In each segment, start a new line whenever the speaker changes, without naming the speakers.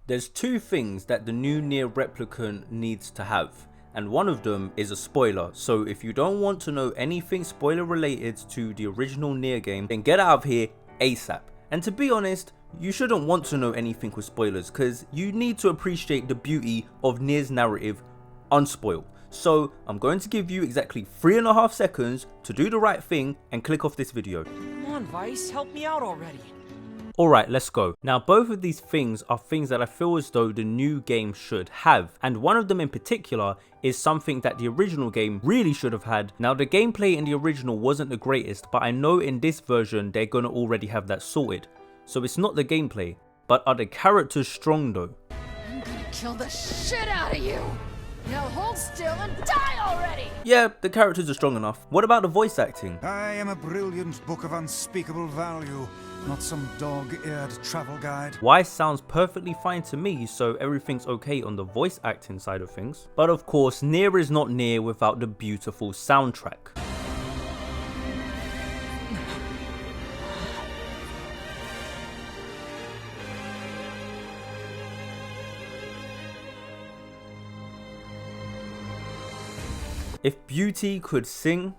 There's two things that the new NieR Replicant needs to have, and one of them is a spoiler. So if you don't want to know anything spoiler related to the original NieR game, then get out of here ASAP. And to be honest, you shouldn't want to know anything with spoilers, because you need to appreciate the beauty of NieR's narrative unspoiled. So I'm going to give you exactly 3.5 seconds to do the right thing and click off this video.
Come on, Vice, help me out already.
Alright, let's go. Now both of these things are things that I feel as though the new game should have, and one of them in particular is something that the original game really should have had. Now the gameplay in the original wasn't the greatest, but I know in this version they're gonna already have that sorted. So it's not the gameplay, but are the characters strong though?
I'm gonna kill the shit out of you! Now hold still and die already!
Yeah, the characters are strong enough. What about the voice acting?
I am a brilliant book of unspeakable value, not some dog-eared travel guide.
Weiss sounds perfectly fine to me, so everything's okay on the voice acting side of things. But of course, NieR is not NieR without the beautiful soundtrack. If beauty could sing,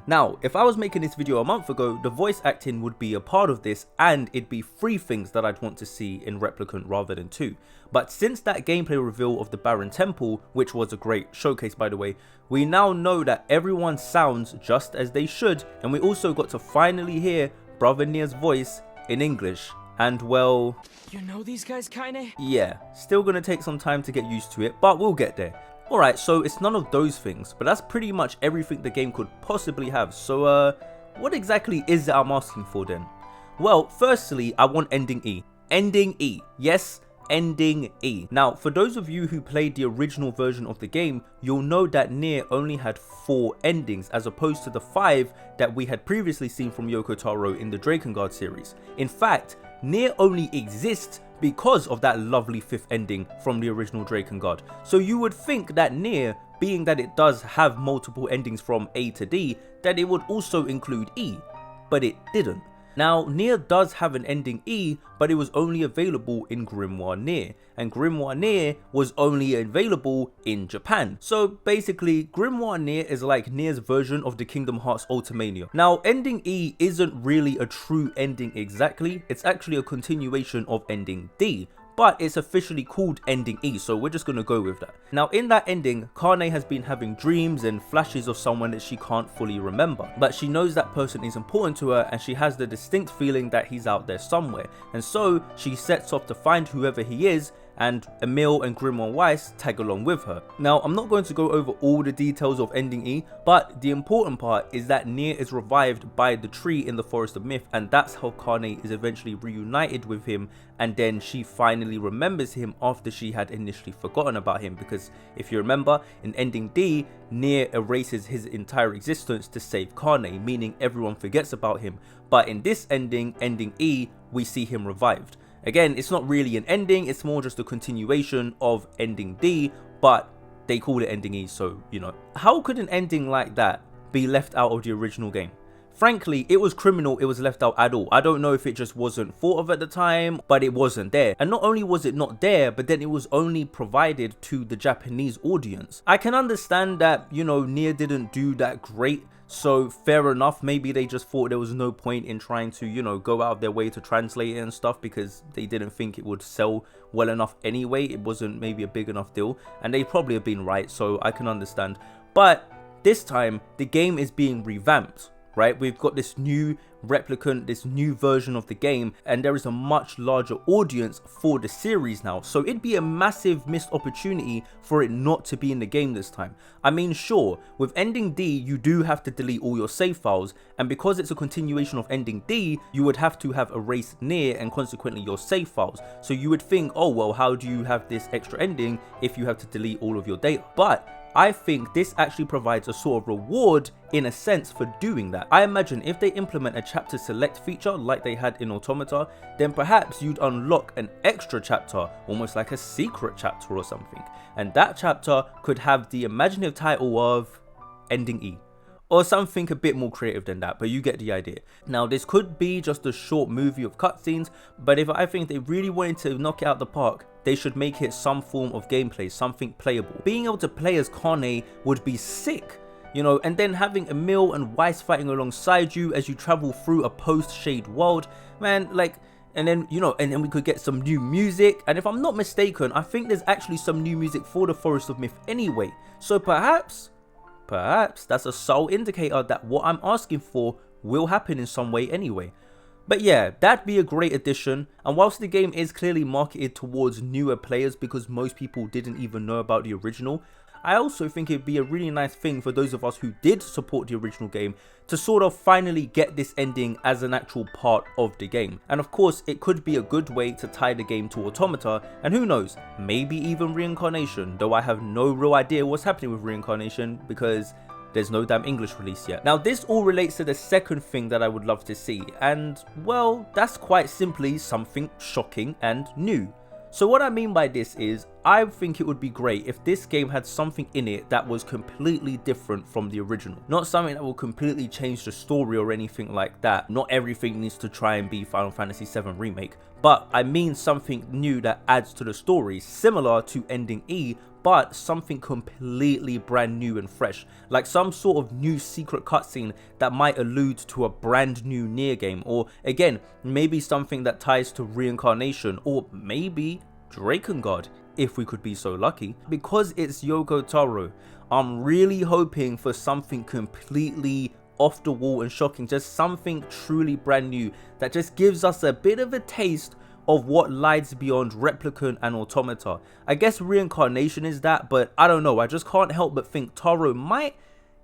Now, if I was making this video a month ago, the voice acting would be a part of this, and it'd be 3 things that I'd want to see in Replicant rather than 2. But since that gameplay reveal of the Barren Temple, which was a great showcase by the way, we now know that everyone sounds just as they should, and we also got to finally hear Brother NieR's voice in English. And well,
You know these guys kinda?
yeah, still gonna take some time to get used to it, but we'll get there. Alright, so it's none of those things, but that's pretty much everything the game could possibly have. So what exactly is it I'm asking for then? Well, firstly, I want ending E. Ending E. Yes, ending E. Now, for those of you who played the original version of the game, you'll know that NieR only had 4 endings as opposed to the 5 that we had previously seen from Yoko Taro in the Drakengard series. In fact, NieR only exists because of that lovely 5th ending from the original Drakengard. So you would think that NieR, being that it does have multiple endings from A to D, that it would also include E, but it didn't. Now, NieR does have an ending E, but it was only available in Grimoire NieR, and Grimoire NieR was only available in Japan. So basically, Grimoire NieR is like NieR's version of the Kingdom Hearts Ultimania. Now, ending E isn't really a true ending exactly, it's actually a continuation of ending D, but it's officially called ending E, so we're just gonna go with that. Now in that ending, Kane has been having dreams and flashes of someone that she can't fully remember, but she knows that person is important to her, and she has the distinct feeling that he's out there somewhere, and so she sets off to find whoever he is, and Emil and Grimoire Weiss tag along with her. Now, I'm not going to go over all the details of ending E, but the important part is that NieR is revived by the tree in the Forest of Myth, and that's how Kane is eventually reunited with him, and then she finally remembers him after she had initially forgotten about him, because if you remember, in ending D, NieR erases his entire existence to save Kane, meaning everyone forgets about him, but in this ending, ending E, we see him revived. Again, it's not really an ending, it's more just a continuation of ending D, but they call it ending E, so you know. How could an ending like that be left out of the original game? Frankly, it was criminal it was left out at all. I don't know if it just wasn't thought of at the time, but it wasn't there. And not only was it not there, but then it was only provided to the Japanese audience. I can understand that, you know, NieR didn't do that great, so fair enough, maybe they just thought there was no point in trying to, you know, go out of their way to translate it and stuff, because they didn't think it would sell well enough anyway. It wasn't maybe a big enough deal, and they probably have been right, so I can understand. But this time, the game is being revamped, right? We've got this new Replicant, this new version of the game, and there is a much larger audience for the series now, so it'd be a massive missed opportunity for it not to be in the game this time. I mean, sure, with ending D you do have to delete all your save files, and because it's a continuation of ending D, you would have to have erased NieR and consequently your save files, so you would think, oh well, how do you have this extra ending if you have to delete all of your data? But I think this actually provides a sort of reward in a sense for doing that. I imagine if they implement a chapter select feature like they had in Automata, then perhaps you'd unlock an extra chapter, almost like a secret chapter or something, and that chapter could have the imaginative title of Ending E. or something a bit more creative than that, but you get the idea. Now this could be just a short movie of cutscenes, but if I think they really wanted to knock it out the park, they should make it some form of gameplay, something playable. Being able to play as Kane would be sick, you know, and then having Emil and Weiss fighting alongside you as you travel through a post-shade world, man, like, and then, you know, and then we could get some new music, and if I'm not mistaken, I think there's actually some new music for the Forest of Myth anyway, so perhaps that's a subtle indicator that what I'm asking for will happen in some way anyway. But yeah, that'd be a great addition, and whilst the game is clearly marketed towards newer players because most people didn't even know about the original, I also think it'd be a really nice thing for those of us who did support the original game to sort of finally get this ending as an actual part of the game. And of course, it could be a good way to tie the game to Automata, and who knows, maybe even Reincarnation, though I have no real idea what's happening with Reincarnation because there's no damn English release yet. Now this all relates to the second thing that I would love to see, and well, that's quite simply something shocking and new. So what I mean by this is, I think it would be great if this game had something in it that was completely different from the original. Not something that will completely change the story or anything like that. Not everything needs to try and be Final Fantasy VII Remake. But I mean something new that adds to the story, similar to Ending E, but something completely brand new and fresh, like some sort of new secret cutscene that might allude to a brand new NieR game, or again, maybe something that ties to Reincarnation, or maybe Drakengard, if we could be so lucky. Because it's Yoko Taro, I'm really hoping for something completely off the wall and shocking, just something truly brand new that just gives us a bit of a taste of what lies beyond Replicant and Automata. I guess Reincarnation is that, but I don't know, I just can't help but think Taro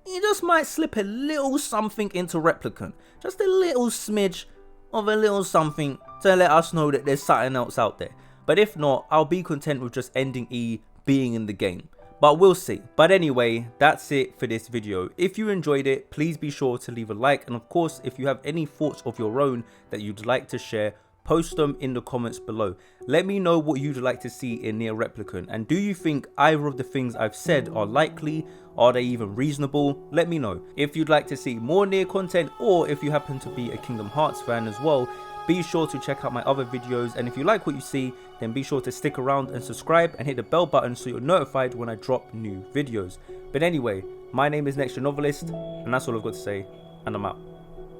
he just might slip a little something into Replicant. Just a little smidge of a little something to let us know that there's something else out there. But if not, I'll be content with just Ending E being in the game. But we'll see. But anyway, that's it for this video. If you enjoyed it, please be sure to leave a like, and of course, if you have any thoughts of your own that you'd like to share, post them in the comments below. Let me know what you'd like to see in NieR Replicant, and do you think either of the things I've said are likely? Are they even reasonable? Let me know. If you'd like to see more NieR content, or if you happen to be a Kingdom Hearts fan as well, be sure to check out my other videos, and if you like what you see, then be sure to stick around and subscribe and hit the bell button so you're notified when I drop new videos. But anyway, my name is NextGenNovelist, and that's all I've got to say, and I'm out.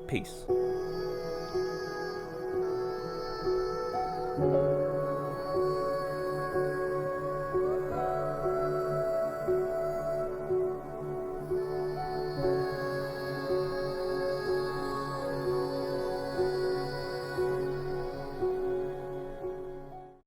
Peace.